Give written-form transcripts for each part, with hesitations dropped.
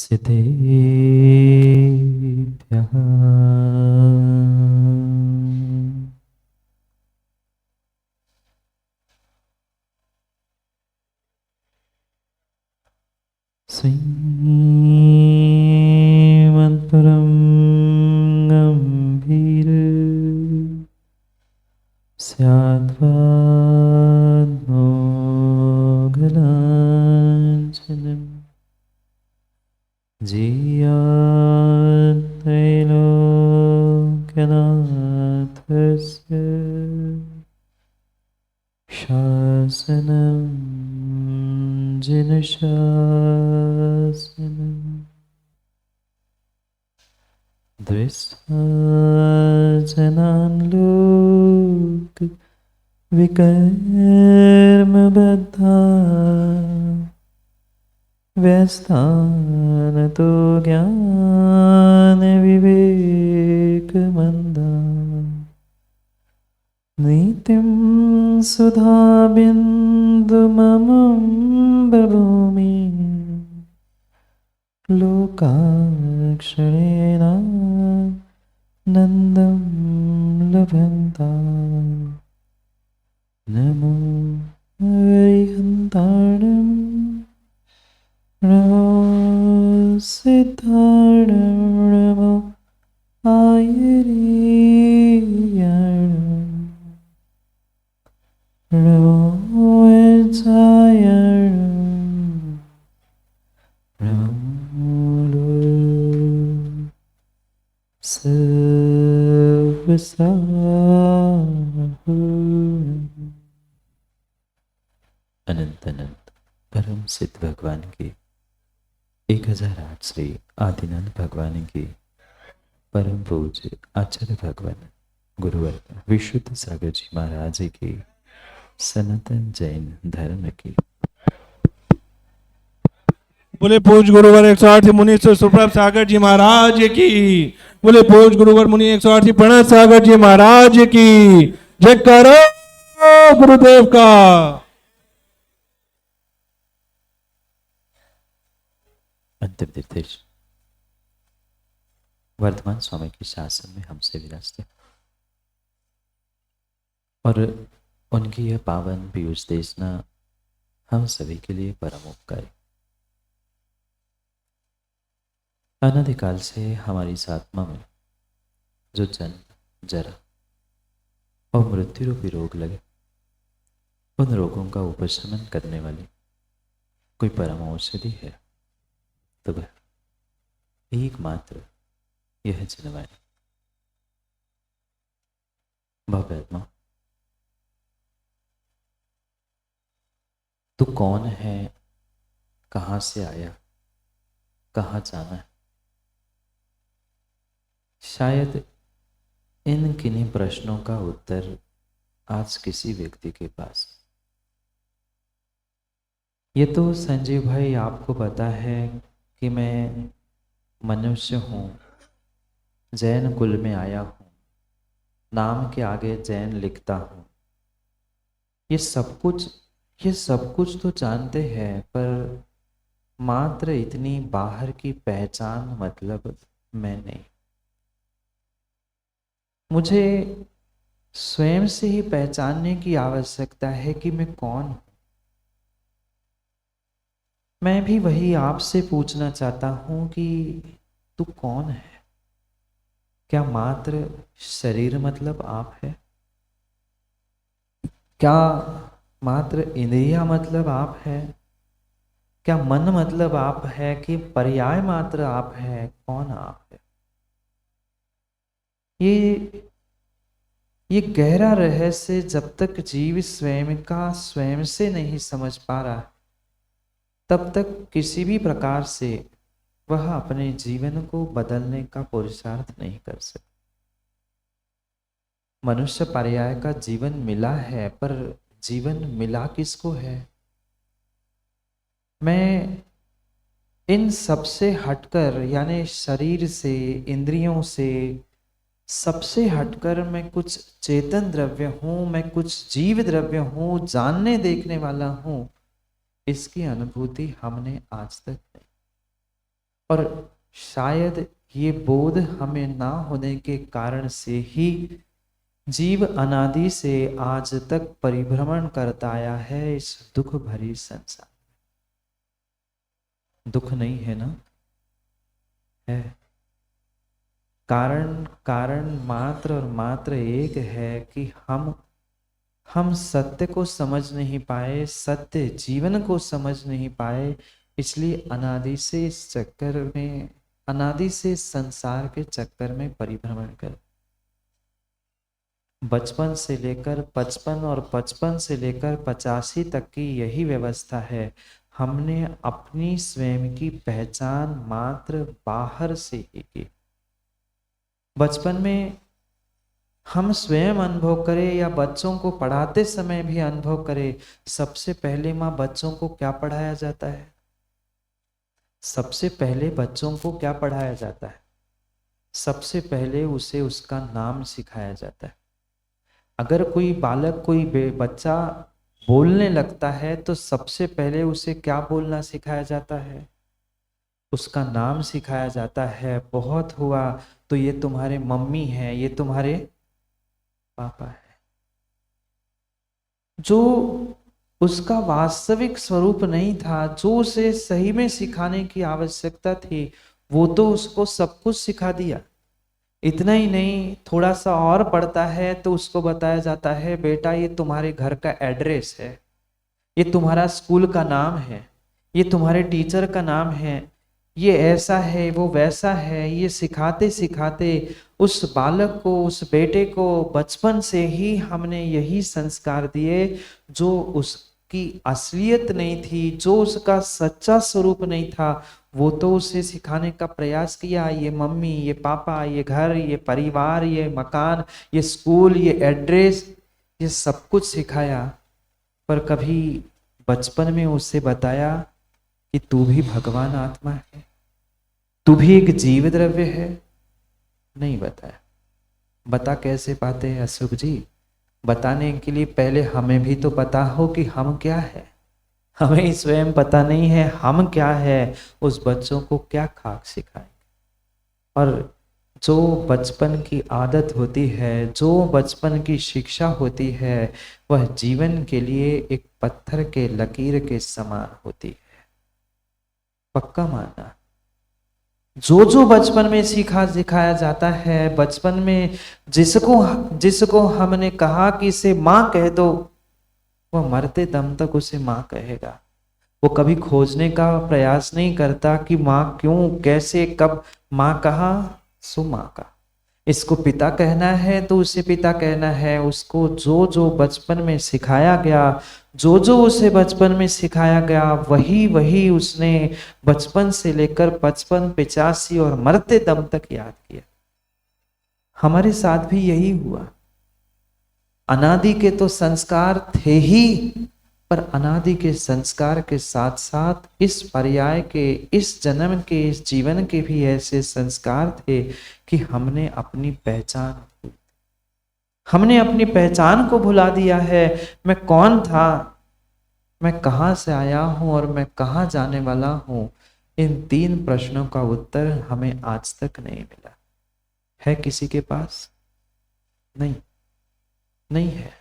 सिद्धेभ्यः श्रीमन्परं गम्भीर स्याद्वान्मोघलाञ्छनम् जीयात्रैलोक्यनाथस्य शासनं जिनशासनं दृष्ट्वा जनान् लोक विकर्मबद्धा व्यस्तान् तो ज्ञानविवेकमन्दा नीतिं सुधाबिन्दुममुं बभूमि लोकाक्षरेण नन्दं लभन्ता नमो हरिहन्ताणं नमो सिद्धाणं नमो आयर्याणं नमो वज्रायणं नमो सर्वसाहु। अनंत अनंत परम सिद्ध भगवान की 1008 श्री आदिनाथ भगवान की परम पूज्य आचार्य भगवान गुरुवर विशुद्ध सागर जी महाराज की सनातन जैन धर्म की बोले पूज गुरुवर 108 मुनि सुप्रभ सागर जी महाराज की। बोले पूज गुरुवर मुनि 108 प्रणत सागर जी महाराज की जय करो गुरुदेव का। अंतिम निर्देश वर्धमान स्वामी के शासन में हमसे विराजते और उनकी यह पावन पीयूष देशना हम सभी के लिए परम उपकारी। अनादिकाल से हमारी इस आत्मा में जो जन्म जरा और मृत्यु रूपी रोग लगे, उन रोगों का उपशमन करने वाली कोई परम औषधि है तो वह एकमात्र यह जनवाणी। भव्यात्मा, तू कौन है, कहां से आया, कहां जाना है? शायद इन किन्हीं प्रश्नों का उत्तर आज किसी व्यक्ति के पास। ये तो संजीव भाई आपको पता है कि मैं मनुष्य हूँ, जैन कुल में आया हूँ, नाम के आगे जैन लिखता हूँ। ये सब कुछ तो जानते हैं, पर मात्र इतनी बाहर की पहचान मतलब मैं नहीं। मुझे स्वयं से ही पहचानने की आवश्यकता है कि मैं कौन हूँ। मैं भी वही आपसे पूछना चाहता हूँ कि तू कौन है? क्या मात्र शरीर मतलब आप है? क्या मात्र इंद्रियां मतलब आप है? क्या मन मतलब आप है कि पर्याय मात्र आप है? कौन आप है? ये गहरा रहस्य जब तक जीव स्वयं का स्वयं से नहीं समझ पा रहा, तब तक किसी भी प्रकार से वह अपने जीवन को बदलने का पुरुषार्थ नहीं कर सकता। मनुष्य पर्याय का जीवन मिला है, पर जीवन मिला किसको है? मैं इन सबसे हटकर, यानी शरीर से, इंद्रियों से सबसे हटकर मैं कुछ चेतन द्रव्य हूं, मैं कुछ जीव द्रव्य हूं, जानने देखने वाला हूं, इसकी अनुभूति हमने आज तक नहीं। और शायद ये बोध हमें ना होने के कारण से ही जीव अनादि से आज तक परिभ्रमण करता आया है इस दुख भरी संसार। दुख नहीं है ना? है। कारण मात्र और मात्र एक है कि हम सत्य को समझ नहीं पाए, सत्य जीवन को समझ नहीं पाए, इसलिए अनादि से इस चक्कर में, अनादि से संसार के चक्कर में परिभ्रमण कर, बचपन से लेकर 55 और 55 से लेकर 85 तक की यही व्यवस्था है। हमने अपनी स्वयं की पहचान मात्र बाहर से ही की। बचपन में हम स्वयं अनुभव करें या बच्चों को पढ़ाते समय भी अनुभव करें, सबसे पहले माँ बच्चों को क्या पढ़ाया जाता है? सबसे पहले बच्चों को क्या पढ़ाया जाता है? सबसे पहले उसे उसका नाम सिखाया जाता है। अगर कोई बालक, कोई बच्चा बोलने लगता है तो सबसे पहले उसे क्या बोलना सिखाया जाता है? उसका नाम सिखाया जाता है। बहुत हुआ तो ये तुम्हारे मम्मी है, ये तुम्हारे पापा है। जो उसका वास्तविक स्वरूप नहीं था, जो उसे सही में सिखाने की आवश्यकता थी, वो तो उसको सब कुछ सिखा दिया। इतना ही नहीं, थोड़ा सा और पढ़ता है तो उसको बताया जाता है, बेटा ये तुम्हारे घर का एड्रेस है, ये तुम्हारा स्कूल का नाम है, ये तुम्हारे टीचर का नाम है, ये ऐसा है, वो वैसा है। ये सिखाते सिखाते उस बालक को, उस बेटे को बचपन से ही हमने यही संस्कार दिए जो उसकी असलियत नहीं थी, जो उसका सच्चा स्वरूप नहीं था, वो तो उसे सिखाने का प्रयास किया। ये मम्मी, ये पापा, ये घर, ये परिवार, ये मकान, ये स्कूल, ये एड्रेस, ये सब कुछ सिखाया। पर कभी बचपन में उसे बताया कि तू भी भगवान आत्मा है, तू भी एक जीव द्रव्य है? नहीं बताया। बता कैसे पाते हैं अशोक जी? बताने के लिए पहले हमें भी तो पता हो कि हम क्या है। हमें स्वयं पता नहीं है हम क्या है, उस बच्चों को क्या खाक सिखाएंगे? और जो बचपन की आदत होती है, जो बचपन की शिक्षा होती है, वह जीवन के लिए एक पत्थर के लकीर के समान होती है। पक्का मानना। जो जो बचपन में सिखाया जाता है, बचपन में जिसको हमने कहा कि इसे माँ कह दो, वह मरते दम तक उसे माँ कहेगा। वो कभी खोजने का प्रयास नहीं करता कि माँ क्यों, कैसे, कब माँ कहा सो माँ का। इसको पिता कहना है तो उसे पिता कहना है। उसको जो जो बचपन में सिखाया गया, जो जो उसे बचपन में सिखाया गया, वही वही उसने बचपन से लेकर 55, 85 और मरते दम तक याद किया। हमारे साथ भी यही हुआ। अनादि के तो संस्कार थे ही, पर अनादि के संस्कार के साथ साथ इस पर्याय के, इस जन्म के, इस जीवन के भी ऐसे संस्कार थे कि हमने अपनी पहचान, हमने अपनी पहचान को भुला दिया है। मैं कौन था, मैं कहां से आया हूं और मैं कहां जाने वाला हूं, इन 3 प्रश्नों का उत्तर हमें आज तक नहीं मिला है। किसी के पास नहीं, नहीं है।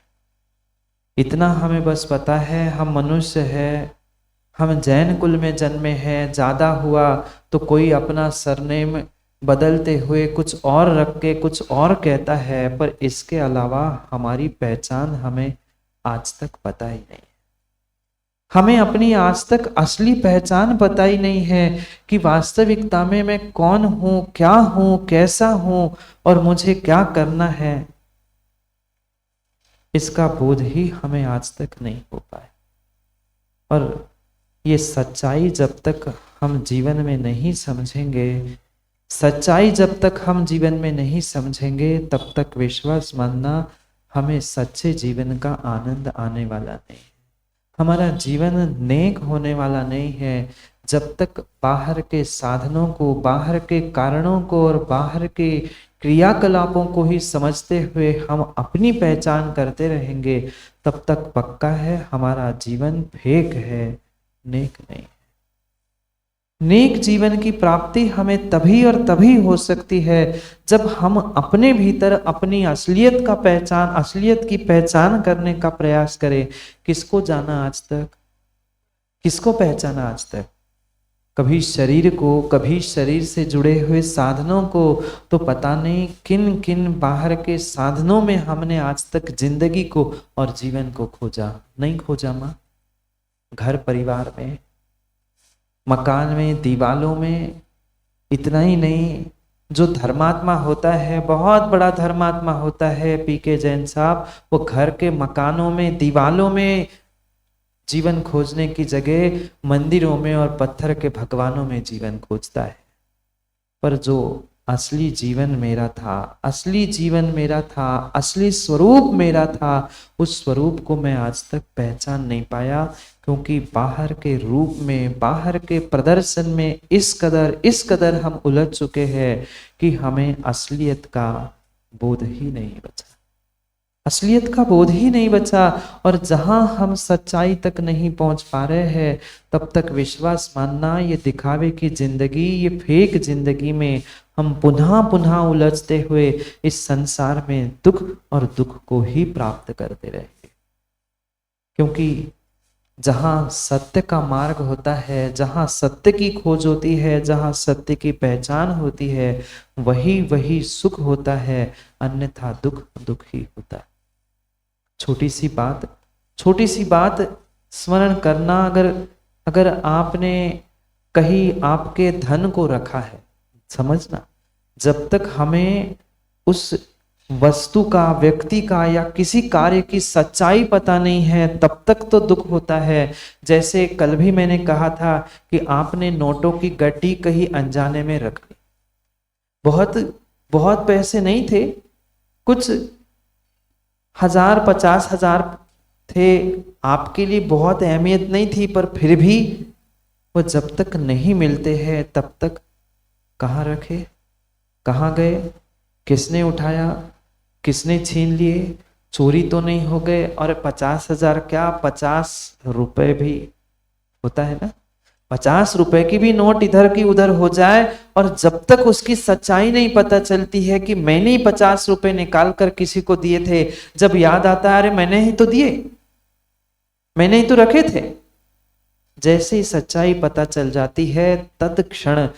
इतना हमें बस पता है हम मनुष्य है, हम जैन कुल में जन्मे हैं। ज्यादा हुआ तो कोई अपना सरनेम बदलते हुए कुछ और रख के कुछ और कहता है, पर इसके अलावा हमारी पहचान हमें आज तक पता ही नहीं। हमें अपनी आज तक असली पहचान पता ही नहीं है कि वास्तविकता में मैं कौन हूं, क्या हूं, कैसा हूं और मुझे क्या करना है। इसका बोध ही हमें आज तक नहीं हो पाया। और ये सच्चाई जब तक हम जीवन में नहीं समझेंगे, सच्चाई जब तक हम जीवन में नहीं समझेंगे, तब तक विश्वास मानना हमें सच्चे जीवन का आनंद आने वाला नहीं। हमारा जीवन नेक होने वाला नहीं है जब तक बाहर के साधनों को, बाहर के कारणों को और बाहर के क्रियाकलापों को ही समझते हुए हम अपनी पहचान करते रहेंगे। तब तक पक्का है हमारा जीवन फेक है, नेक नहीं। नेक जीवन की प्राप्ति हमें तभी और तभी हो सकती है जब हम अपने भीतर अपनी असलियत की पहचान करने का प्रयास करें। किसको जाना आज तक, किसको पहचाना आज तक? कभी शरीर को, कभी शरीर से जुड़े हुए साधनों को, तो पता नहीं किन किन बाहर के साधनों में हमने आज तक जिंदगी को और जीवन को खोजा। नहीं खोजा माँ? घर परिवार में, मकान में, दीवालों में। इतना ही नहीं, जो धर्मात्मा होता है, बहुत बड़ा धर्मात्मा होता है पीके जैन साहब, वो घर के मकानों में, दीवालों में जीवन खोजने की जगह मंदिरों में और पत्थर के भगवानों में जीवन खोजता है। पर जो असली जीवन मेरा था, असली जीवन मेरा था, असली स्वरूप मेरा था, उस स्वरूप को मैं आज तक पहचान नहीं पाया, क्योंकि बाहर के रूप में, बाहर के प्रदर्शन में इस कदर हम उलझ चुके हैं कि हमें असलियत का बोध ही नहीं बचा। असलियत का बोध ही नहीं बचा। और जहां हम सच्चाई तक नहीं पहुंच पा रहे हैं, तब तक विश्वास मानना, ये दिखावे की जिंदगी, ये फेक जिंदगी में हम पुनः पुनः उलझते हुए इस संसार में दुख और दुख को ही प्राप्त करते रहेंगे। क्योंकि जहां सत्य का मार्ग होता है, जहां सत्य की खोज होती है, जहां सत्य की पहचान होती है, वही वही सुख होता है, अन्यथा दुख दुख ही होता है। छोटी सी बात स्मरण करना, अगर आपने कहीं आपके धन को रखा है, समझना, जब तक हमें उस वस्तु का, व्यक्ति का या किसी कार्य की सच्चाई पता नहीं है, तब तक तो दुख होता है। जैसे कल भी मैंने कहा था कि आपने नोटों की गड्डी कहीं अनजाने में रख ली, बहुत पैसे नहीं थे, कुछ 1000-50,000 थे, आपके लिए बहुत अहमियत नहीं थी, पर फिर भी वो जब तक नहीं मिलते हैं तब तक कहाँ रखे, कहाँ गए, किसने उठाया, किसने छीन लिए, चोरी तो नहीं हो गए? और 50,000 क्या, 50 रुपए भी होता है ना, 50 रुपए की भी नोट इधर की उधर हो जाए, और जब तक उसकी सच्चाई नहीं पता चलती है कि मैंने ही 50 रुपए निकाल कर किसी को दिए थे, जब याद आता है अरे मैंने ही तो दिए, मैंने ही तो रखे थे, जैसे ही सच्चाई पता चल जाती है, तत्क्षण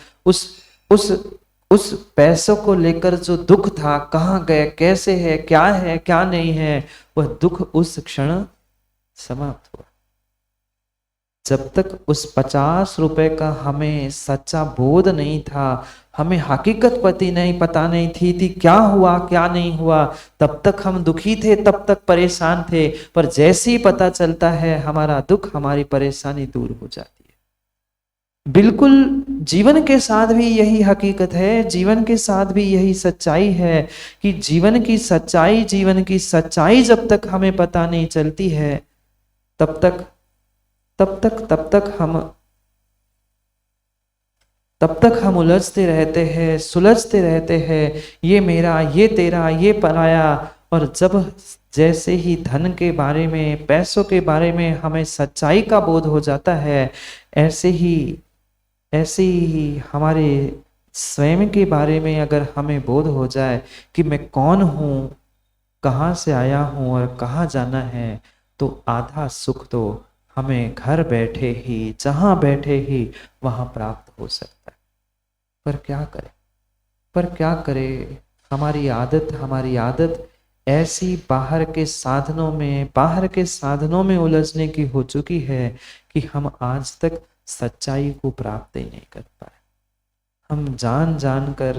उस पैसों को लेकर जो दुख था, कहाँ गए, कैसे है, क्या नहीं है, वह दुख उस क्षण समाप्त हुआ। जब तक उस 50 रुपए का हमें सच्चा बोध नहीं था, हमें हकीकत पता नहीं थी क्या हुआ क्या नहीं हुआ, तब तक हम दुखी थे, तब तक परेशान थे। पर जैसे ही पता चलता है, हमारा दुख, हमारी परेशानी दूर हो जाती है। बिल्कुल जीवन के साथ भी यही हकीकत है, जीवन के साथ भी यही सच्चाई है कि जीवन की सच्चाई जब तक हमें पता नहीं चलती है, तब तक हम उलझते रहते हैं, सुलझते रहते हैं, ये मेरा, ये तेरा, ये पराया। और जब जैसे ही धन के बारे में, पैसों के बारे में हमें सच्चाई का बोध हो जाता है, ऐसे ही हमारे स्वयं के बारे में अगर हमें बोध हो जाए कि मैं कौन हूँ, कहाँ से आया हूँ और कहाँ जाना है, तो आधा सुख तो हमें घर बैठे ही, जहाँ बैठे ही वहाँ प्राप्त हो सकता है। पर क्या करें? हमारी आदत ऐसी बाहर के साधनों में उलझने की हो चुकी है कि हम आज तक सच्चाई को प्राप्त ही नहीं कर पाए। हम जान जानकर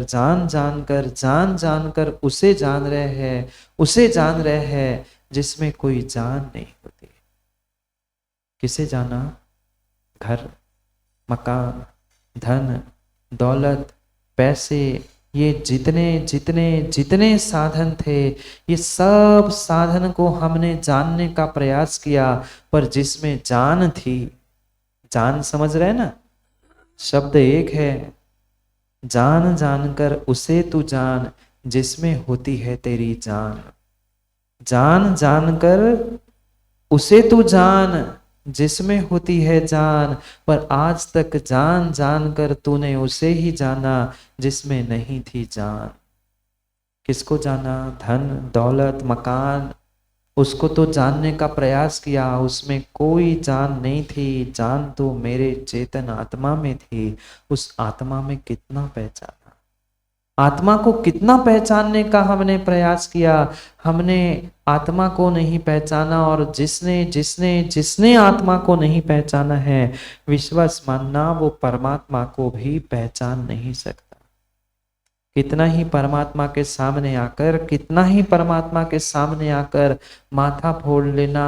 उसे जान रहे हैं जिसमें कोई जान नहीं होती। किसे जाना? घर, मकान, धन, दौलत, पैसे, ये जितने साधन थे, ये सब साधन को हमने जानने का प्रयास किया, पर जिसमें जान थी, जान समझ रहे ना, शब्द एक है, जानकर उसे तू जान जिसमें होती है तेरी जान। जानकर उसे तू जान जिसमें होती है जान, पर आज तक जान जान कर तूने उसे ही जाना जिसमें नहीं थी जान। किसको जाना? धन दौलत मकान, उसको तो जानने का प्रयास किया, उसमें कोई जान नहीं थी। जान तो मेरे चेतन आत्मा में थी। उस आत्मा में कितना पहचाना, आत्मा को कितना पहचानने का हमने प्रयास किया, हमने आत्मा को नहीं पहचाना। और जिसने जिसने जिसने आत्मा को नहीं पहचाना है, विश्वास मानना वो परमात्मा को भी पहचान नहीं सकता। कितना ही परमात्मा के सामने आकर, कितना ही परमात्मा के सामने आकर माथा फोड़ लेना,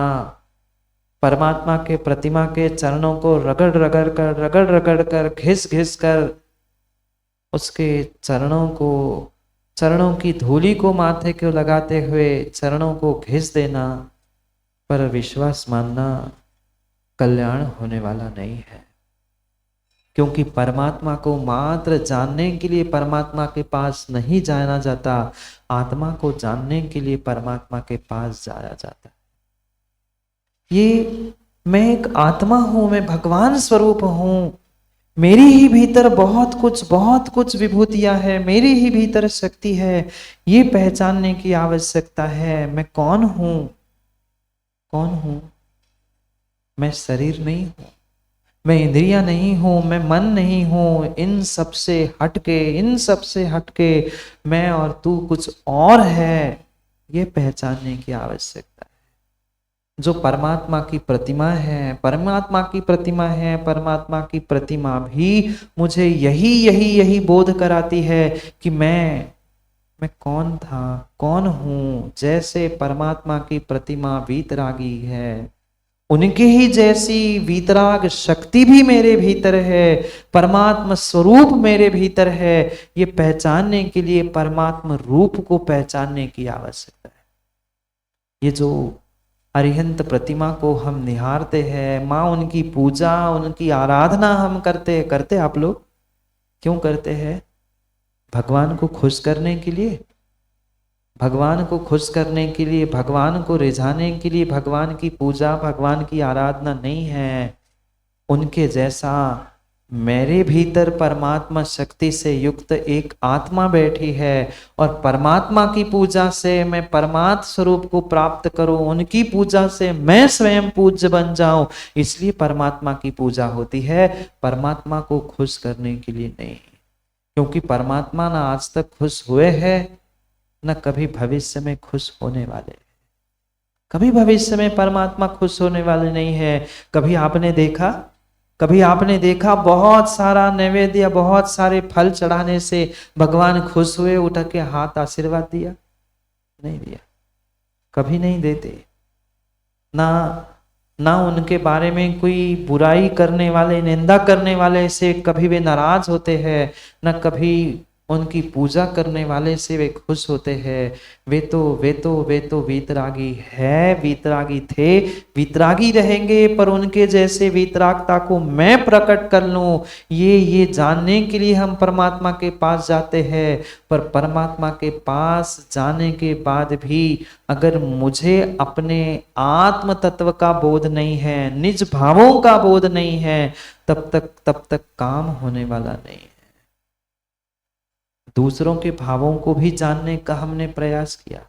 परमात्मा के प्रतिमा के चरणों को रगड़ रगड़ कर घिस घिस कर उसके चरणों की धूली को माथे को लगाते हुए चरणों को घिस देना, पर विश्वास मानना कल्याण होने वाला नहीं है। क्योंकि परमात्मा को मात्र जानने के लिए परमात्मा के पास नहीं जाना जाता, आत्मा को जानने के लिए परमात्मा के पास जाया जाता है। ये मैं एक आत्मा हूं, मैं भगवान स्वरूप हूं, मेरी ही भीतर बहुत कुछ विभूतियां है, मेरी ही भीतर शक्ति है, ये पहचानने की आवश्यकता है। मैं कौन हूं? कौन हूं? मैं शरीर नहीं हूं, मैं इंद्रियां नहीं हूं, मैं मन नहीं हूं। इन सब से हटके मैं और तू कुछ और है, ये पहचानने की आवश्यकता है। जो परमात्मा की प्रतिमा है, परमात्मा की प्रतिमा है, परमात्मा की प्रतिमा भी मुझे यही बोध कराती है कि मैं कौन था, कौन हूं। जैसे परमात्मा की प्रतिमा वीतरागी है, उनके ही जैसी वीतराग शक्ति भी मेरे भीतर है, परमात्मा स्वरूप मेरे भीतर है। ये पहचानने के लिए परमात्मा रूप को पहचानने की आवश्यकता है। ये जो अरिहंत प्रतिमा को हम निहारते हैं, माँ उनकी पूजा उनकी आराधना हम करते आप लोग क्यों करते हैं? भगवान को खुश करने के लिए, भगवान को खुश करने के लिए, भगवान को रिझाने के लिए भगवान की पूजा भगवान की आराधना नहीं है। उनके जैसा मेरे भीतर परमात्मा शक्ति से युक्त एक आत्मा बैठी है, और परमात्मा की पूजा से मैं परमात्म स्वरूप को प्राप्त करूं, उनकी पूजा से मैं स्वयं पूज्य बन जाऊं। इसलिए परमात्मा की पूजा होती है, परमात्मा को खुश करने के लिए नहीं। क्योंकि परमात्मा ना आज तक खुश हुए हैं, न कभी भविष्य में खुश होने वाले। कभी भविष्य में परमात्मा खुश होने वाले नहीं है। कभी आपने देखा बहुत सारा नैवेद्य, बहुत सारे फल चढ़ाने से भगवान खुश हुए, उठा के हाथ आशीर्वाद दिया? नहीं दिया, कभी नहीं देते। ना उनके बारे में कोई बुराई करने वाले, निंदा करने वाले से कभी वे नाराज होते हैं, न कभी उनकी पूजा करने वाले से वे खुश होते हैं। वे तो वीतरागी है, वीतरागी थे, वीतरागी रहेंगे, पर उनके जैसे वीतरागता को मैं प्रकट कर लूं, ये जानने के लिए हम परमात्मा के पास जाते हैं। पर परमात्मा के पास जाने के बाद भी अगर मुझे अपने आत्म तत्व का बोध नहीं है, निज भावों का बोध नहीं है, तब तक काम होने वाला नहीं है। दूसरों के भावों को भी जानने का हमने प्रयास किया।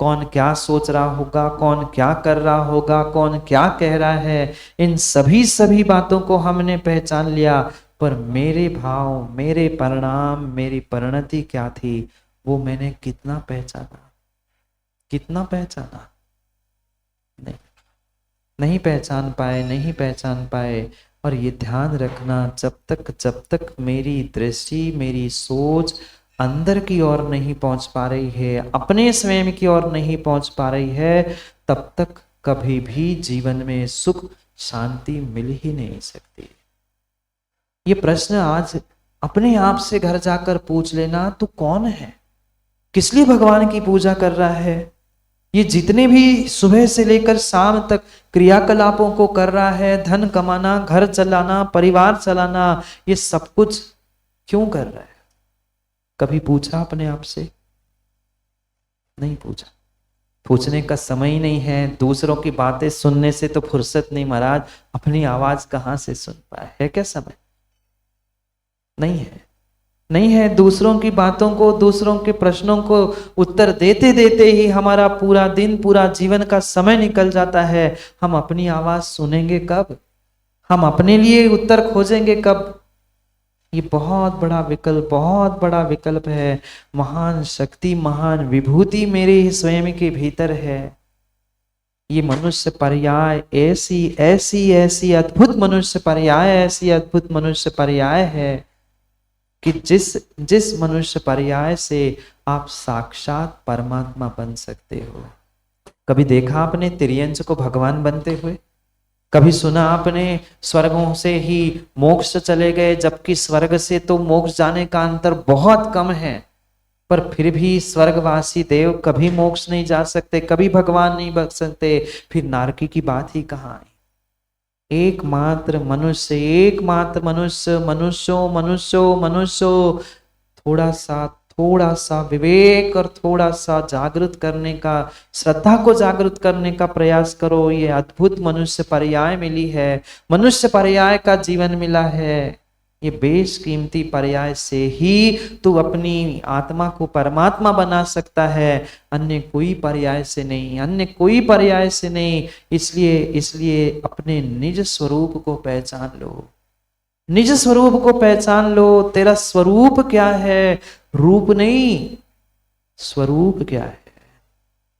कौन क्या सोच रहा होगा, कौन क्या कर रहा होगा, कौन क्या कह रहा है, इन सभी बातों को हमने पहचान लिया। पर मेरे भाव, मेरे परिणाम, मेरी परिणति क्या थी, वो मैंने कितना पहचाना? नहीं पहचान पाए। और ये ध्यान रखना, जब तक मेरी दृष्टि, मेरी सोच अंदर की ओर नहीं पहुंच पा रही है, अपने स्वयं की ओर नहीं पहुंच पा रही है, तब तक कभी भी जीवन में सुख शांति मिल ही नहीं सकती। ये प्रश्न आज अपने आप से घर जाकर पूछ लेना, तू कौन है? किस लिए भगवान की पूजा कर रहा है? ये जितने भी सुबह से लेकर शाम तक क्रियाकलापों को कर रहा है, धन कमाना, घर चलाना, परिवार चलाना, ये सब कुछ क्यों कर रहा है? कभी पूछा अपने आप से? नहीं पूछा। पूछने का समय ही नहीं है। दूसरों की बातें सुनने से तो फुर्सत नहीं महाराज, अपनी आवाज कहाँ से सुन पाए, है क्या समय? नहीं है, नहीं है। दूसरों की बातों को, दूसरों के प्रश्नों को उत्तर देते देते ही हमारा पूरा दिन, पूरा जीवन का समय निकल जाता है। हम अपनी आवाज सुनेंगे कब? हम अपने लिए उत्तर खोजेंगे कब? ये बहुत बड़ा विकल्प, बहुत बड़ा विकल्प है। महान शक्ति, महान विभूति मेरे ही स्वयं के भीतर है। ये मनुष्य पर्याय ऐसी ऐसी ऐसी अद्भुत मनुष्य पर्याय, ऐसी अद्भुत मनुष्य पर्याय है कि जिस जिस मनुष्य पर्याय से आप साक्षात परमात्मा बन सकते हो। कभी देखा आपने तिर्यंच को भगवान बनते हुए? कभी सुना आपने स्वर्गों से ही मोक्ष चले गए, जबकि स्वर्ग से तो मोक्ष जाने का अंतर बहुत कम है, पर फिर भी स्वर्गवासी देव कभी मोक्ष नहीं जा सकते, कभी भगवान नहीं बन सकते। फिर नारकी की बात ही कहाँ आई? एकमात्र मनुष्य, एकमात्र मनुष्य, मनुष्यों मनुष्यों मनुष्यों, थोड़ा सा विवेक और थोड़ा सा जागृत करने का, श्रद्धा को जागृत करने का प्रयास करो। ये अद्भुत मनुष्य पर्याय मिली है, मनुष्य पर्याय का जीवन मिला है। ये बेशकीमती पर्याय से ही तू अपनी आत्मा को परमात्मा बना सकता है, अन्य कोई पर्याय से नहीं, अन्य कोई पर्याय से नहीं। इसलिए अपने निज स्वरूप को पहचान लो, निज स्वरूप को पहचान लो। तेरा स्वरूप क्या है? रूप नहीं, स्वरूप क्या है?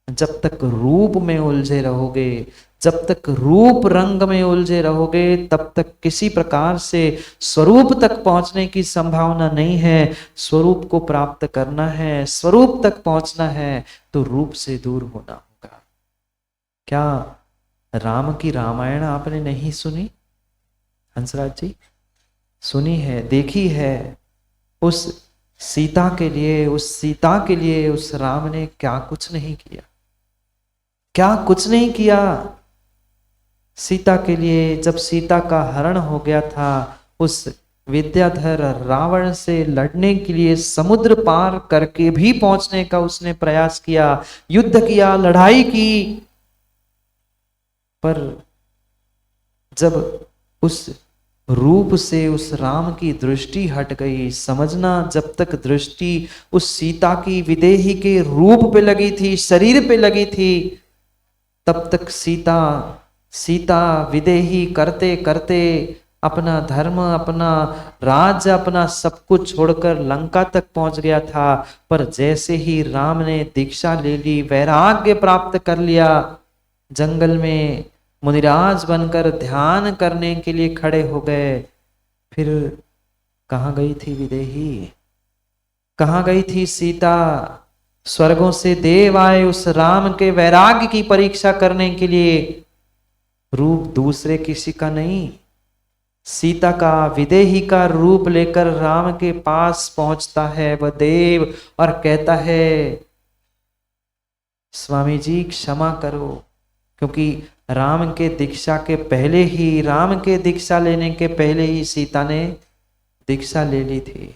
जब तक रूप में उलझे रहोगे, जब तक रूप रंग में उलझे रहोगे, तब तक किसी प्रकार से स्वरूप तक पहुंचने की संभावना नहीं है। स्वरूप को प्राप्त करना है, स्वरूप तक पहुंचना है, तो रूप से दूर होना होगा। क्या राम की रामायण आपने नहीं सुनी हंसराज जी? सुनी है, देखी है। उस सीता के लिए, उस सीता के लिए उस राम ने क्या कुछ नहीं किया, क्या कुछ नहीं किया सीता के लिए। जब सीता का हरण हो गया था, उस विद्याधर रावण से लड़ने के लिए समुद्र पार करके भी पहुंचने का उसने प्रयास किया, युद्ध किया, लड़ाई की। पर जब उस रूप से उस राम की दृष्टि हट गई, समझना जब तक दृष्टि उस सीता की विदेही के रूप पे लगी थी, शरीर पे लगी थी, तब तक सीता विदेही करते करते अपना धर्म, अपना राज्य, अपना सब कुछ छोड़कर लंका तक पहुंच गया था। पर जैसे ही राम ने दीक्षा ले ली, वैराग्य प्राप्त कर लिया, जंगल में मुनिराज बनकर ध्यान करने के लिए खड़े हो गए, फिर कहाँ गई थी विदेही, कहाँ गई थी सीता? स्वर्गों से देव आए उस राम के वैराग्य की परीक्षा करने के लिए। रूप दूसरे किसी का नहीं, सीता का, विदेही का रूप लेकर राम के पास पहुंचता है वह देव और कहता है, स्वामी जी क्षमा करो। क्योंकि राम के दीक्षा के पहले ही, राम के दीक्षा लेने के पहले ही सीता ने दीक्षा ले ली थी।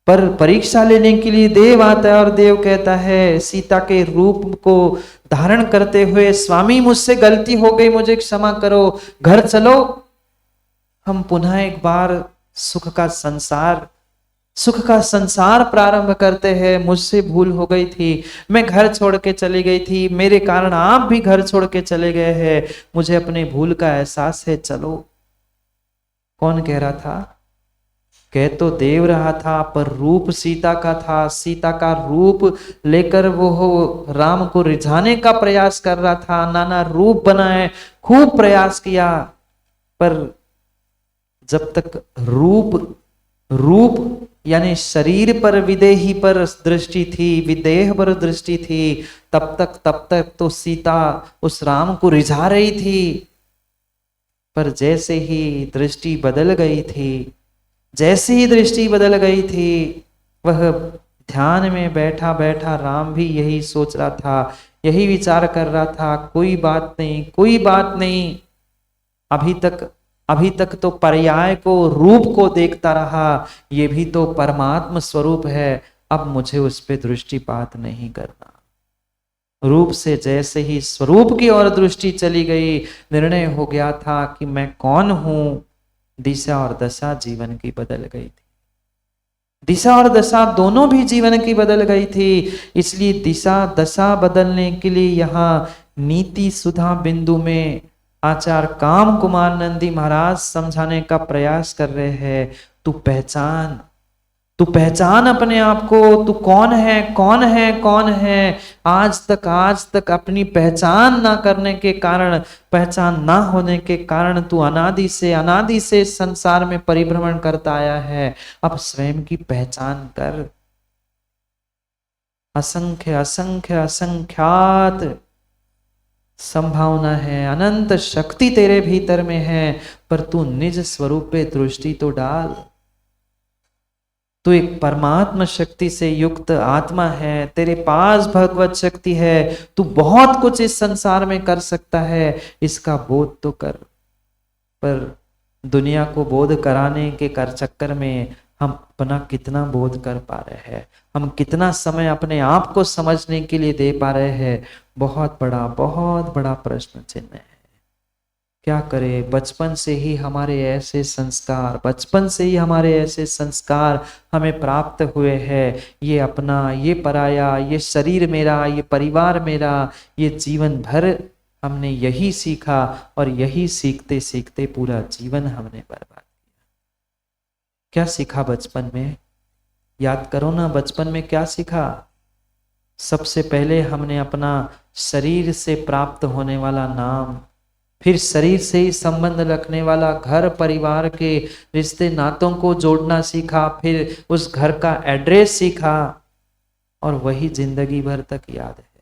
पर परीक्षा लेने के लिए देव आता है और देव कहता है सीता के रूप को धारण करते हुए, स्वामी मुझसे गलती हो गई, मुझे क्षमा करो, घर चलो, हम पुनः एक बार सुख का संसार प्रारंभ करते हैं। मुझसे भूल हो गई थी, मैं घर छोड़ के चली गई थी, मेरे कारण आप भी घर छोड़ के चले गए हैं, मुझे अपने भूल का एहसास है, चलो। कौन कह रहा था? कह तो देव रहा था, पर रूप सीता का था। सीता का रूप लेकर वो राम को रिझाने का प्रयास कर रहा था, नाना रूप बनाए, खूब प्रयास किया। पर जब तक रूप यानी शरीर पर, विदेही पर दृष्टि थी, विदेह पर दृष्टि थी, तब तक तो सीता उस राम को रिझा रही थी। पर जैसे ही दृष्टि बदल गई थी, जैसे ही दृष्टि बदल गई थी, वह ध्यान में बैठा बैठा राम भी यही सोच रहा था, यही विचार कर रहा था, कोई बात नहीं, कोई बात नहीं। अभी तक तो पर्याय को, रूप को देखता रहा, ये भी तो परमात्म स्वरूप है, अब मुझे उस पर दृष्टिपात नहीं करना। रूप से जैसे ही स्वरूप की ओर दृष्टि चली गई, निर्णय हो गया था कि मैं कौन हूं, दिशा और दशा जीवन की बदल गई थी। दिशा और दशा दोनों भी जीवन की बदल गई थी। इसलिए दिशा दशा बदलने के लिए यहाँ नीति सुधा बिंदु में आचार्य काम कुमार नंदी महाराज समझाने का प्रयास कर रहे हैं, तू पहचान, तू पहचान अपने आप को, तू कौन है, कौन है, कौन है। आज तक अपनी पहचान ना करने के कारण, पहचान ना होने के कारण तू अनादि से संसार में परिभ्रमण करता आया है। अब स्वयं की पहचान कर। असंख्य असंख्य असंख्यात संभावना है, अनंत शक्ति तेरे भीतर में है, पर तू निज स्वरूप पे दृष्टि तो डाल। तू एक परमात्मा शक्ति से युक्त आत्मा है, तेरे पास भगवत शक्ति है, तू बहुत कुछ इस संसार में कर सकता है, इसका बोध तो कर। पर दुनिया को बोध कराने के कर चक्कर में हम अपना कितना बोध कर पा रहे हैं, हम कितना समय अपने आप को समझने के लिए दे पा रहे हैं, बहुत बड़ा प्रश्न चिन्ह है। क्या करें, बचपन से ही हमारे ऐसे संस्कार हमें प्राप्त हुए हैं। ये अपना, ये पराया, ये शरीर मेरा, ये परिवार मेरा, ये जीवन भर हमने यही सीखा, और यही सीखते सीखते पूरा जीवन हमने बर्बाद किया। क्या सीखा बचपन में? याद करो ना, बचपन में क्या सीखा? सबसे पहले हमने अपना शरीर से प्राप्त होने वाला नाम, फिर शरीर से ही संबंध रखने वाला घर परिवार के रिश्ते नातों को जोड़ना सीखा, फिर उस घर का एड्रेस सीखा, और वही जिंदगी भर तक याद है।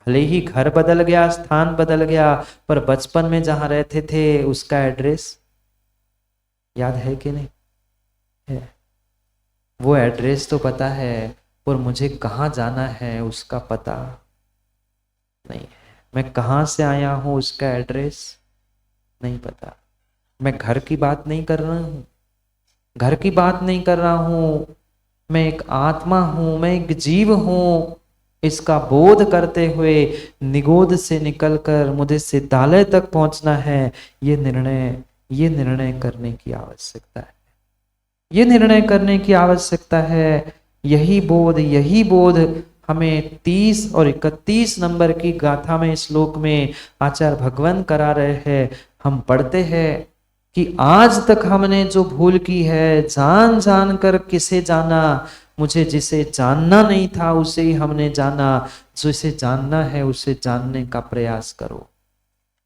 भले ही घर बदल गया, स्थान बदल गया, पर बचपन में जहां रहते थे उसका एड्रेस याद है कि नहीं है? वो एड्रेस तो पता है, पर मुझे कहाँ जाना है उसका पता नहीं है। मैं कहाँ से आया हूँ उसका एड्रेस नहीं पता। मैं घर की बात नहीं कर रहा हूँ, घर की बात नहीं कर रहा हूँ, मैं एक आत्मा हूँ, मैं एक जीव हूँ। इसका बोध करते हुए निगोद से निकलकर मुझे सिद्धालय तक पहुंचना है। ये निर्णय करने की आवश्यकता है, ये निर्णय करने की आवश्यकता है। यही बोध हमें 30 और 31 नंबर की गाथा में, श्लोक में आचार्य भगवान करा रहे हैं। हम पढ़ते हैं कि आज तक हमने जो भूल की है, जान कर किसे जाना, मुझे जिसे जानना नहीं था उसे ही हमने जाना। जिसे जानना है उसे जानने का प्रयास करो।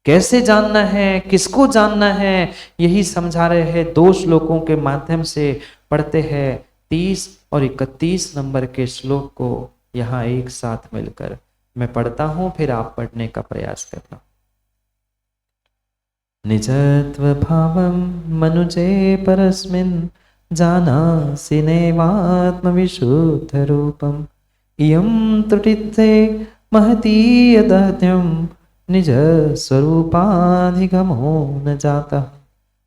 कैसे जानना है, किसको जानना है, यही समझा रहे हैं। 2 श्लोकों के माध्यम से पढ़ते हैं 30 और 31 नंबर के श्लोक को यहाँ एक साथ मिलकर। मैं पढ़ता हूं, फिर आप पढ़ने का प्रयास करना। निजत्व भावं मनुजे परस्मिन् जानासि नैवात्म विशुद्ध रूपम् इयं त्रुटित्ते महती यदहत्यं निज स्वरूपाधिगमो न जातः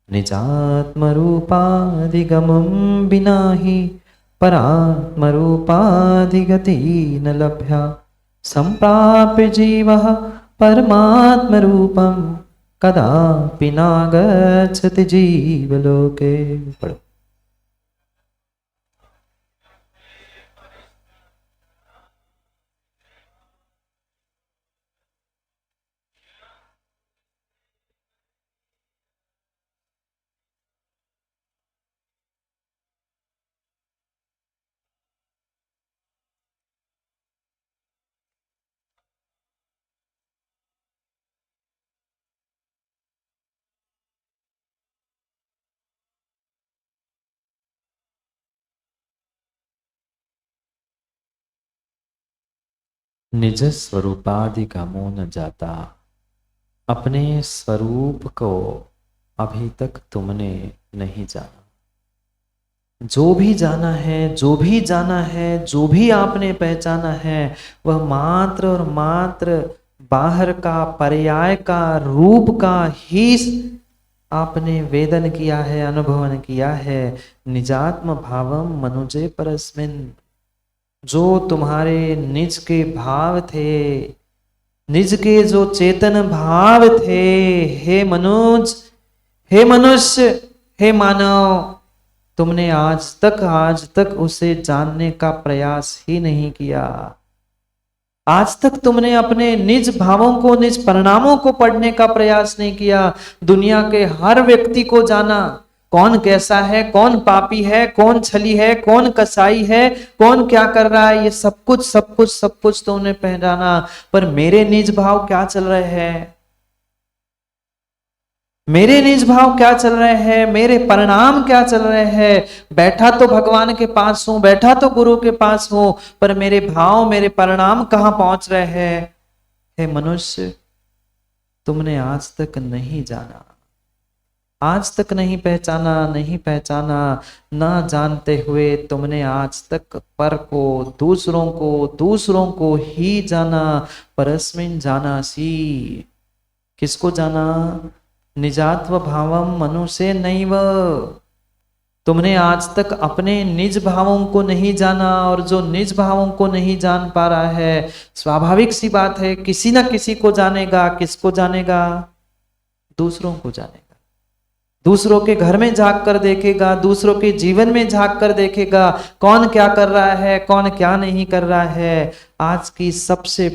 निजात्मरूपाधिगमं विना हि परात्मरूपाधिगति न लभ्या संप्राप्य जीवः परमात्मरूपं कदापि नागच्छति जीवलोके। पढ़ो। निज स्वरूपाधिगमो न जाता। अपने स्वरूप को अभी तक तुमने नहीं जाना। जो भी जाना है, जो भी जाना है, जो भी आपने पहचाना है, वह मात्र और मात्र बाहर का, पर्याय का, रूप का ही आपने वेदन किया है, अनुभवन किया है। निजात्म भावम मनुजे परस्मिन्। जो तुम्हारे निज के भाव थे, निज के जो चेतन भाव थे, हे मनुज, हे मनुष्य, हे मानव, तुमने आज तक उसे जानने का प्रयास ही नहीं किया। आज तक तुमने अपने निज भावों को, निज परिणामों को पढ़ने का प्रयास नहीं किया। दुनिया के हर व्यक्ति को जाना, कौन कैसा है, कौन पापी है, कौन छली है, कौन कसाई है, कौन क्या कर रहा है, ये सब कुछ तुमने पहचाना। पर मेरे निज भाव क्या चल रहे हैं, मेरे निज भाव क्या चल रहे हैं, मेरे परिणाम क्या चल रहे हैं। बैठा तो भगवान के पास हूं, बैठा तो गुरु के पास हूं, पर मेरे भाव, मेरे परिणाम कहां पहुंच रहे हैं। हे मनुष्य, तुमने आज तक नहीं जाना, आज तक नहीं पहचाना, नहीं पहचाना। ना जानते हुए तुमने आज तक पर को, दूसरों को ही जाना। परस्मिन् जानासि, किसको जाना, निजात्व भावम मनुष्य नैव। तुमने आज तक अपने निज भावों को नहीं जाना, और जो निज भावों को नहीं जान पा रहा है, स्वाभाविक सी बात है, किसी ना किसी को जानेगा। किसको जानेगा, दूसरों को जानेगा। दूसरों के घर में झांक कर देखेगा, दूसरों के जीवन में झांक कर देखेगा, कौन क्या कर रहा है, कौन क्या नहीं कर रहा है। आज की सबसे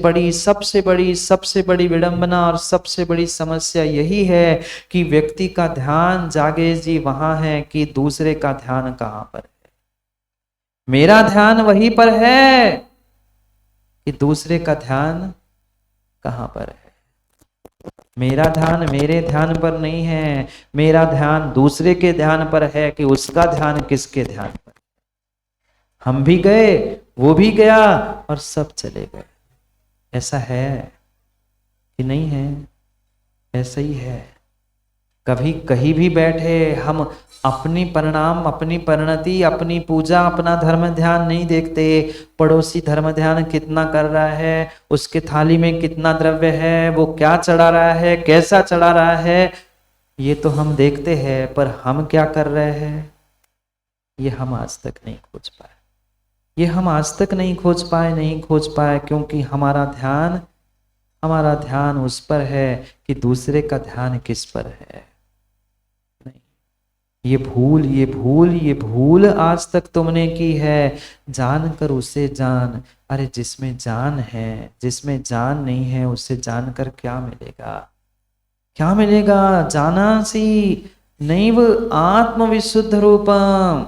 बड़ी विडंबना और सबसे बड़ी समस्या यही है कि व्यक्ति का ध्यान जागे जी वहां है कि दूसरे का ध्यान कहां पर है। मेरा ध्यान वहीं पर है कि दूसरे का ध्यान कहां पर है। मेरा ध्यान मेरे ध्यान पर नहीं है, मेरा ध्यान दूसरे के ध्यान पर है कि उसका ध्यान किसके ध्यान पर। हम भी गए, वो भी गया, और सब चले गए। ऐसा है कि नहीं है, ऐसा ही है। कभी कहीं भी बैठे हम अपनी परिणाम, अपनी परिणति, अपनी पूजा, अपना धर्म ध्यान नहीं देखते। पड़ोसी धर्म ध्यान कितना कर रहा है, उसके थाली में कितना द्रव्य है, वो क्या चढ़ा रहा है, कैसा चढ़ा रहा है, ये तो हम देखते हैं। पर हम क्या कर रहे हैं, ये हम आज तक नहीं खोज पाए। ये हम आज तक नहीं खोज पाए क्योंकि हमारा ध्यान उस पर है कि दूसरे का ध्यान किस पर है। ये भूल आज तक तुमने की है। जानकर उसे जान। अरे जिसमें जान है, जिसमें जान नहीं है, उसे जानकर क्या मिलेगा, क्या मिलेगा। जानासि नैव आत्मविशुद्ध रूपम,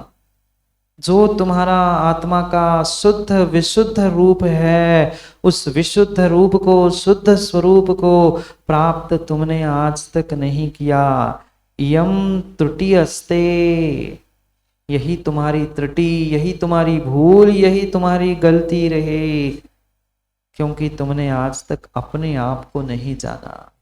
जो तुम्हारा आत्मा का शुद्ध विशुद्ध रूप है, उस विशुद्ध रूप को, शुद्ध स्वरूप को प्राप्त तुमने आज तक नहीं किया। यम त्रुटि अस्ते, यही तुम्हारी त्रुटि, यही तुम्हारी भूल, यही तुम्हारी गलती रहे, क्योंकि तुमने आज तक अपने आप को नहीं जाना,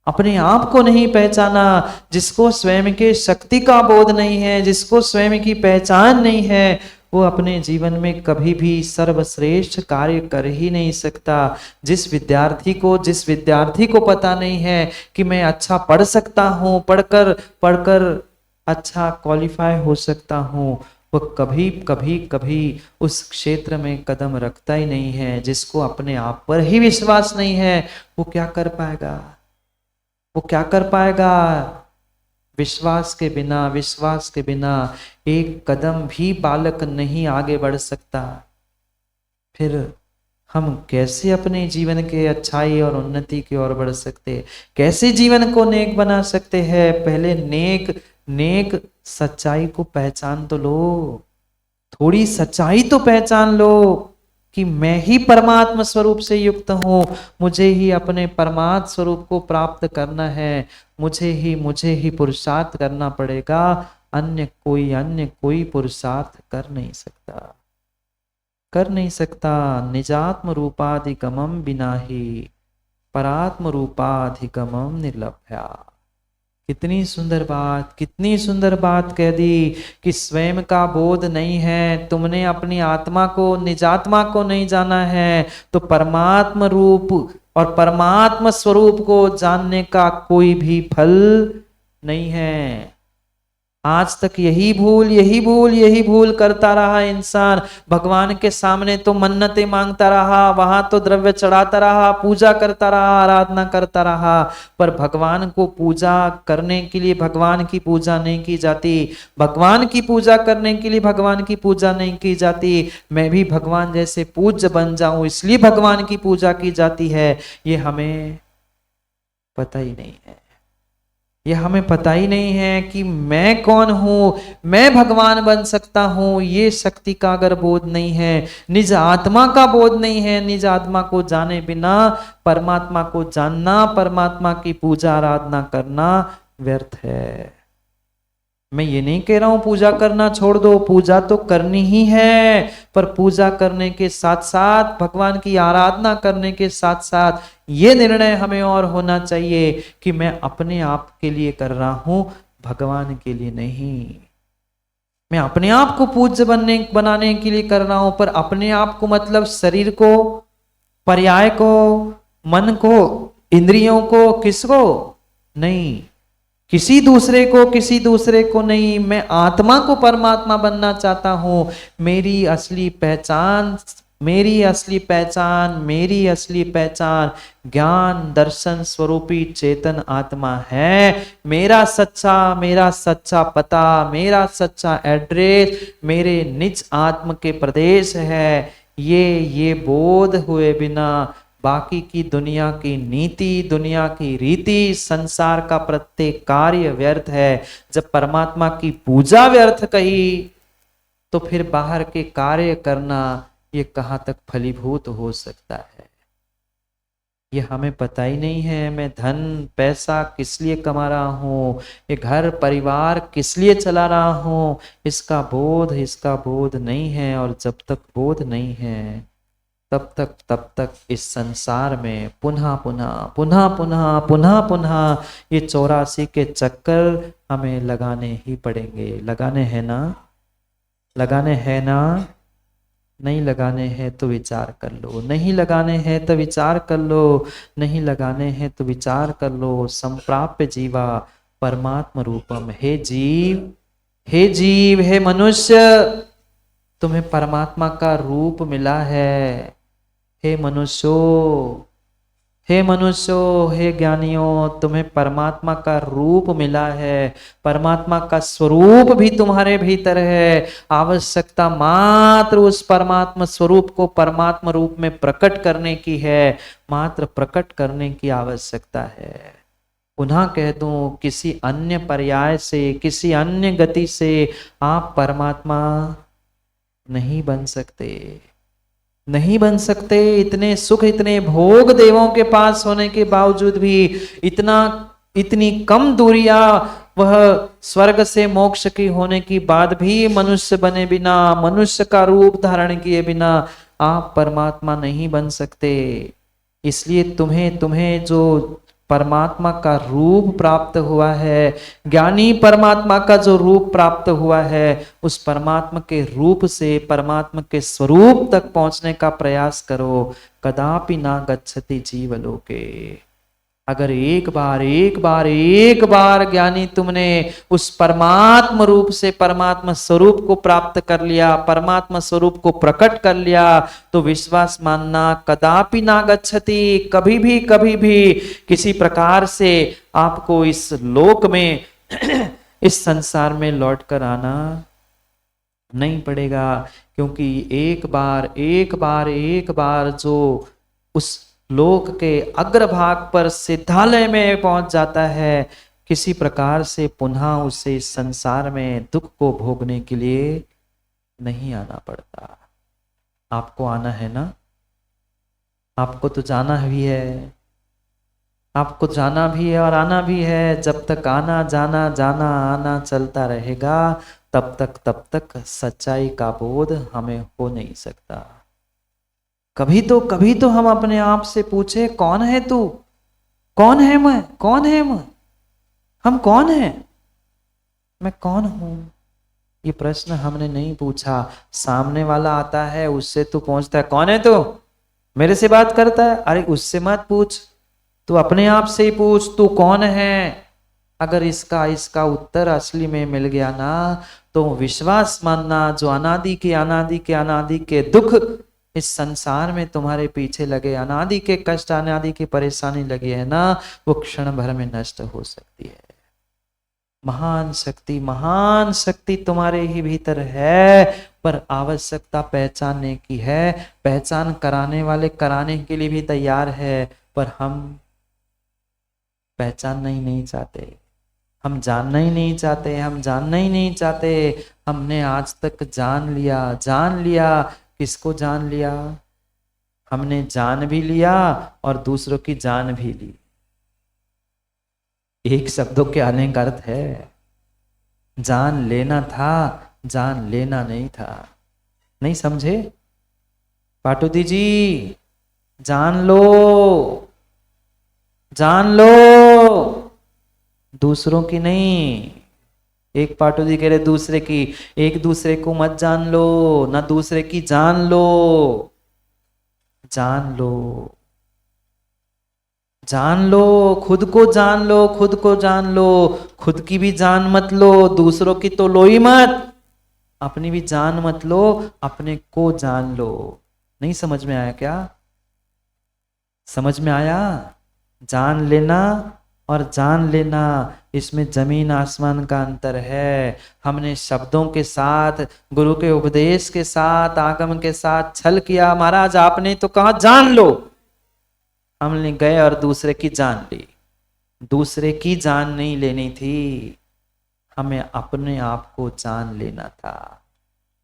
अपने आप को नहीं पहचाना। जिसको स्वयं के शक्ति का बोध नहीं है, जिसको स्वयं की पहचान नहीं है, वो अपने जीवन में कभी भी सर्वश्रेष्ठ कार्य कर ही नहीं सकता। जिस विद्यार्थी को पता नहीं है कि मैं अच्छा पढ़ सकता हूँ, पढ़कर अच्छा क्वालिफाई हो सकता हूँ, वो कभी उस क्षेत्र में कदम रखता ही नहीं है। जिसको अपने आप पर ही विश्वास नहीं है, वो क्या कर पाएगा, वो क्या कर पाएगा। विश्वास के बिना एक कदम भी बालक नहीं आगे बढ़ सकता। फिर हम कैसे अपने जीवन के अच्छाई और उन्नति की ओर बढ़ सकते, कैसे जीवन को नेक बना सकते हैं। पहले नेक सच्चाई को पहचान तो लो, थोड़ी सच्चाई तो पहचान लो कि मैं ही परमात्मा स्वरूप से युक्त हूं, मुझे ही अपने परमात्मा स्वरूप को प्राप्त करना है, मुझे ही पुरुषार्थ करना पड़ेगा। अन्य कोई पुरुषार्थ कर नहीं सकता। निजात्म रूपाधिगमम बिना ही परात्म रूपाधिगमम निर्लभ्या। कितनी सुंदर बात कह दी कि स्वयं का बोध नहीं है, तुमने अपनी आत्मा को, निजात्मा को नहीं जाना है, तो परमात्म रूप और परमात्म स्वरूप को जानने का कोई भी फल नहीं है। आज तक यही भूल यही भूल यही भूल करता रहा इंसान। भगवान के सामने तो मन्नतें मांगता रहा, वहां तो द्रव्य चढ़ाता रहा, पूजा करता रहा, आराधना करता रहा, पर भगवान को पूजा करने के लिए भगवान की पूजा नहीं की जाती। भगवान की पूजा करने के लिए भगवान की पूजा नहीं की जाती। मैं भी भगवान जैसे पूज्य बन जाऊं इसलिए भगवान की पूजा की जाती है, ये हमें पता ही नहीं है। ये हमें पता ही नहीं है कि मैं कौन हूं, मैं भगवान बन सकता हूं। ये शक्ति का अगर बोध नहीं है, निज आत्मा का बोध नहीं है, निज आत्मा को जाने बिना परमात्मा को जानना, परमात्मा की पूजा आराधना करना व्यर्थ है। मैं ये नहीं कह रहा हूं पूजा करना छोड़ दो, पूजा तो करनी ही है, पर पूजा करने के साथ साथ, भगवान की आराधना करने के साथ साथ ये निर्णय हमें और होना चाहिए कि मैं अपने आप के लिए कर रहा हूं, भगवान के लिए नहीं। मैं अपने आप को पूज्य बनाने के लिए कर रहा हूं, पर अपने आप को मतलब शरीर को, पर्याय को, मन को, इंद्रियों को, किसको नहीं, किसी दूसरे को नहीं। मैं आत्मा को परमात्मा बनना चाहता हूं। मेरी असली पहचान ज्ञान दर्शन स्वरूपी चेतन आत्मा है। मेरा सच्चा पता, मेरा सच्चा एड्रेस मेरे निज आत्म के प्रदेश है। ये बोध हुए बिना बाकी की दुनिया की नीति, दुनिया की रीति, संसार का प्रत्येक कार्य व्यर्थ है। जब परमात्मा की पूजा व्यर्थ कही तो फिर बाहर के कार्य करना ये कहां तक फलीभूत हो सकता है। ये हमें पता ही नहीं है। मैं धन पैसा किस लिए कमा रहा हूँ, ये घर परिवार किस लिए चला रहा हूँ, इसका बोध नहीं है। और जब तक बोध नहीं है तब तक इस संसार में पुनः पुनः ये 84 के चक्कर हमें लगाने ही पड़ेंगे। लगाने हैं ना? नहीं लगाने हैं तो विचार कर लो, नहीं लगाने हैं तो विचार कर लो, नहीं लगाने हैं तो विचार कर लो। संप्राप्य जीवा परमात्म रूपम। हे जीव, हे मनुष्य, तुम्हें परमात्मा का रूप मिला है। हे मनुष्यों, हे ज्ञानियों, तुम्हें परमात्मा का रूप मिला है। परमात्मा का स्वरूप भी तुम्हारे भीतर है। आवश्यकता मात्र उस परमात्मा स्वरूप को परमात्मा रूप में प्रकट करने की है, मात्र प्रकट करने की आवश्यकता है। पुनः कह दूं, किसी अन्य पर्याय से, किसी अन्य गति से आप परमात्मा नहीं बन सकते। इतने सुख, इतने भोग देवों के पास होने के बावजूद भी, इतनी कम दूरियां वह स्वर्ग से मोक्ष की होने की बाद भी मनुष्य बने बिना, मनुष्य का रूप धारण किए बिना आप परमात्मा नहीं बन सकते। इसलिए तुम्हें जो परमात्मा का रूप प्राप्त हुआ है, ज्ञानी परमात्मा का जो रूप प्राप्त हुआ है, उस परमात्मा के रूप से परमात्मा के स्वरूप तक पहुंचने का प्रयास करो। कदापि ना गच्छति जीवलोके। अगर एक बार ज्ञानी तुमने उस परमात्मा रूप से परमात्मा स्वरूप को प्राप्त कर लिया, परमात्मा स्वरूप को प्रकट कर लिया, तो विश्वास मानना, कदापि ना गच्छति, कभी भी किसी प्रकार से आपको इस लोक में इस संसार में लौट कर आना नहीं पड़ेगा। क्योंकि एक बार जो उस लोक के अग्रभाग पर सिद्धालय में पहुंच जाता है, किसी प्रकार से पुनः उसे संसार में दुख को भोगने के लिए नहीं आना पड़ता। आपको आना है ना? आपको तो जाना भी है, आपको जाना भी है और आना भी है। जब तक आना आना चलता रहेगा, तब तक सच्चाई का बोध हमें हो नहीं सकता। कभी तो हम अपने आप से पूछे, कौन है तू, कौन है मैं, हम कौन है, मैं कौन हूं? ये प्रश्न हमने नहीं पूछा। सामने वाला आता है, उससे तू पूछता है कौन है तू, मेरे से बात करता है, अरे उससे मत पूछ, तू अपने आप से ही पूछ, तू कौन है। अगर इसका इसका उत्तर असली में मिल गया ना, तो विश्वास मानना, जो अनादि के अनादि के अनादि के दुख इस संसार में तुम्हारे पीछे लगे, अनादि के कष्ट, अनादि की परेशानी लगी है ना, वो क्षण भर में नष्ट हो सकती है। महान शक्ति तुम्हारे ही भीतर है, पर आवश्यकता पहचानने की है। पहचान कराने वाले कराने के लिए भी तैयार है, पर हम पहचानना ही नहीं चाहते, हम जानना ही नहीं चाहते, हम जानना ही नहीं चाहते। हमने आज तक जान लिया। किसको जान लिया? हमने जान भी लिया और दूसरों की जान भी ली। एक शब्दों के अनेक अर्थ है। जान लेना था, जान लेना नहीं था। नहीं समझे पाटुदी जी? जान लो, जान लो, दूसरों की नहीं। एक पाटुदी कह रहे दूसरे की। एक दूसरे को मत जान लो, ना दूसरे की जान लो। जान लो, जान लो, खुद को जान लो, खुद को जान लो। खुद की भी जान मत लो, दूसरों की तो लो ही मत। अपनी भी जान मत लो, अपने को जान लो। नहीं समझ में आया क्या? समझ में आया? जान लेना और जान लेना, इसमें जमीन आसमान का अंतर है। हमने शब्दों के साथ, गुरु के उपदेश के साथ, आगम के साथ छल किया। महाराज आपने तो कहा जान लो, हमने गए और दूसरे की जान ली। दूसरे की जान नहीं लेनी थी, हमें अपने आप को जान लेना था,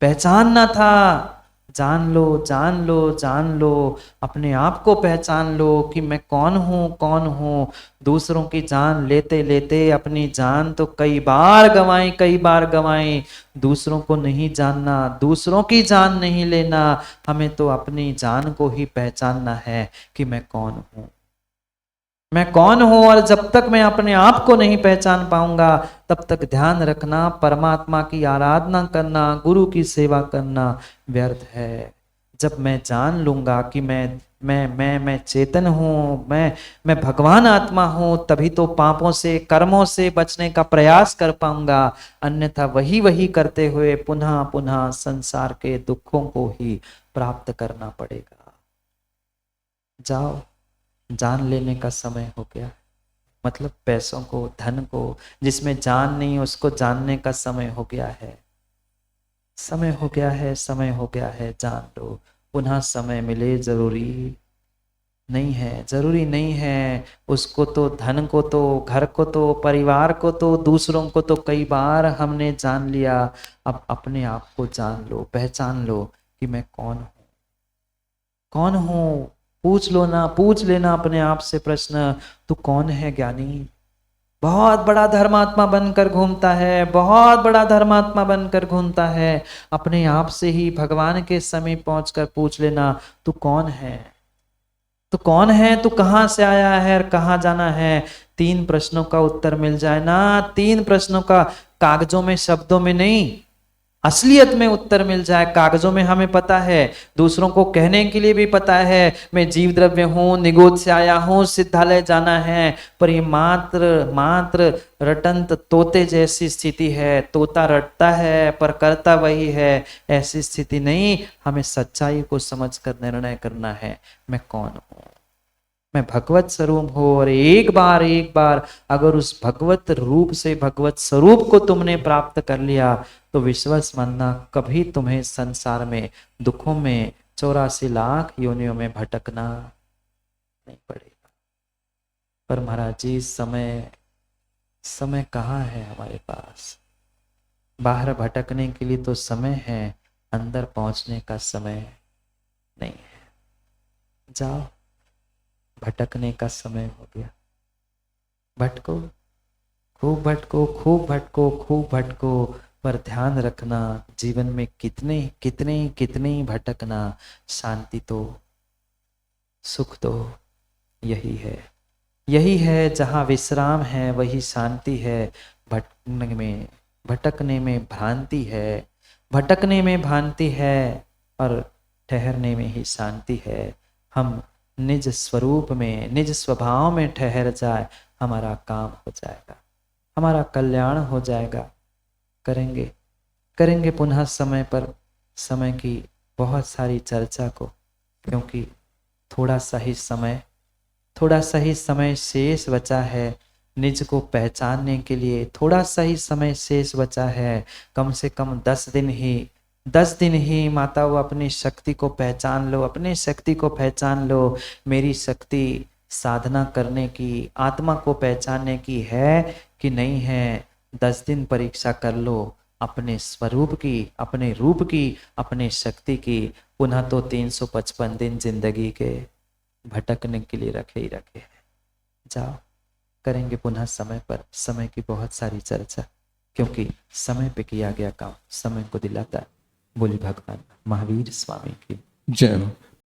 पहचानना था। जान लो, जान लो, जान लो, अपने आप को पहचान लो कि मैं कौन हूं, कौन हूं। दूसरों की जान लेते लेते अपनी जान तो कई बार गंवाई, कई बार गंवाई। दूसरों को नहीं जानना, दूसरों की जान नहीं लेना, हमें तो अपनी जान को ही पहचानना है कि मैं कौन हूं, मैं कौन हूं। और जब तक मैं अपने आप को नहीं पहचान पाऊंगा, तब तक ध्यान रखना, परमात्मा की आराधना करना, गुरु की सेवा करना व्यर्थ है। जब मैं जान लूंगा कि मैं चेतन हूं, मैं भगवान आत्मा हूं, तभी तो पापों से, कर्मों से बचने का प्रयास कर पाऊंगा। अन्यथा वही वही करते हुए पुनः पुनः संसार के दुखों को ही प्राप्त करना पड़ेगा। जाओ, जान लेने का समय हो गया। मतलब पैसों को, धन को, जिसमें जान नहीं उसको जानने का समय हो गया है। समय हो गया है, समय हो गया है, जान लो। पुनः समय मिले जरूरी नहीं है, जरूरी नहीं है। उसको तो, धन को तो, घर को तो, परिवार को तो, दूसरों को तो कई बार हमने जान लिया। अब अपने आप को जान लो, पहचान लो कि मैं कौन हूं, कौन हूं। पूछ लो ना, पूछ लेना अपने आप से प्रश्न, तू कौन है ज्ञानी? बहुत बड़ा धर्मात्मा बनकर घूमता है, बहुत बड़ा धर्मात्मा बनकर घूमता है। अपने आप से ही भगवान के समीप पहुंचकर पूछ लेना, तू कौन है? तू कौन है? तू कहां से आया है और कहां जाना है? 3 प्रश्नों का उत्तर मिल जाए ना, 3 प्रश्नों का, कागजों में, शब्दों में नहीं, असलियत में उत्तर मिल जाए। कागजों में हमें पता है, दूसरों को कहने के लिए भी पता है, मैं जीव द्रव्य हूं, निगोद से आया हूं, सिद्धालय जाना है। पर ये मात्र मात्र रटंत तोते जैसी स्थिति है। तोता रटता है पर करता वही है, ऐसी स्थिति नहीं। हमें सच्चाई को समझकर निर्णय करना है, मैं कौन हूं। मैं भगवत स्वरूप हूं। और एक बार अगर उस भगवत रूप से, भगवत स्वरूप को तुमने प्राप्त कर लिया, तो विश्वास मानना, कभी तुम्हें संसार में दुखों में 84 लाख योनियों में भटकना नहीं पड़ेगा। पर महाराज जी, समय कहाँ है हमारे पास? बाहर भटकने के लिए तो समय है, अंदर पहुंचने का समय नहीं है। जाओ, भटकने का समय हो गया। भटको, खूब भटको, खूब भटको, खूब भटको। पर ध्यान रखना, जीवन में कितने कितने कितने भटकना, शांति तो, सुख तो यही है। यही है जहाँ विश्राम है, वही शांति है। भटकने में भ्रांति है, भटकने में भ्रांति है, और ठहरने में ही शांति है। हम निज स्वरूप में, निज स्वभाव में ठहर जाए, हमारा काम हो जाएगा। हमारा कल्याण हो जाएगा। करेंगे करेंगे पुनः समय पर समय की बहुत सारी चर्चा को, क्योंकि थोड़ा सा ही समय शेष बचा है निज को पहचानने के लिए। थोड़ा सा ही समय शेष बचा है, कम से कम 10 दिन ही माता वो अपनी शक्ति को पहचान लो, अपनी शक्ति को पहचान लो। मेरी शक्ति साधना करने की, आत्मा को पहचानने की है कि नहीं है। 10 दिन परीक्षा कर लो अपने स्वरूप की, अपने रूप की, अपने शक्ति की। पुनः तो 355 दिन जिंदगी के भटकने के लिए रखे ही रखे हैं। जाओ, करेंगे पुनः समय पर समय की बहुत सारी चर्चा, क्योंकि समय पे किया गया काम समय को दिलाता है। बोली भगवान महावीर स्वामी की जय हो।